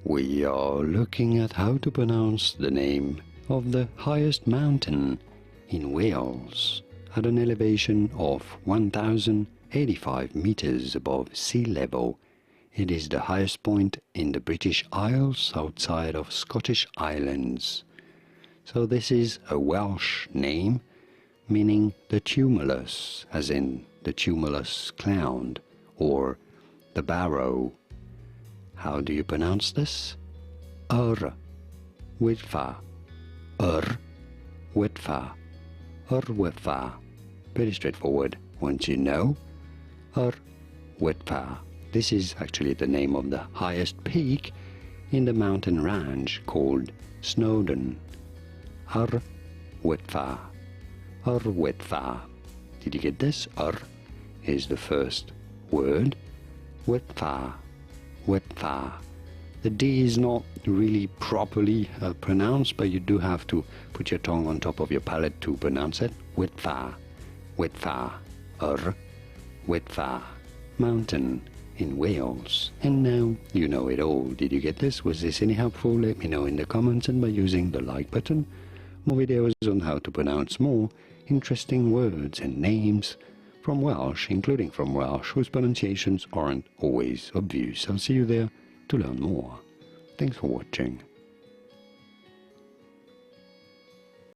We are looking at how to pronounce the name of the highest mountain in Wales at an elevation of 1,085 meters above sea level. It is the highest point in the British Isles outside of Scottish Highlands. So this is a Welsh name meaning the tumulus, as in the tumulus clown or the barrow. How do you pronounce this? Yr Wyddfa, Yr Wyddfa, Yr Wyddfa. Pretty straightforward once you know. Yr Wyddfa. This is actually the name of the highest peak in the mountain range called Snowdon. Yr Wyddfa, Yr Wyddfa. Did you get this? Yr is the first word. Wyddfa, Wyddfa. The D is not really properly pronounced, but you do have to put your tongue on top of your palate to pronounce it. Wyddfa, Wyddfa, Yr Wyddfa. Mountain in Wales. And now you know it all. Did you get this? Was this any helpful? Let me know in the comments and by using the like button. More videos on how to pronounce more interesting words and names from Welsh, including from Welsh, whose pronunciations aren't always obvious. I'll see you there to learn more. Thanks for watching.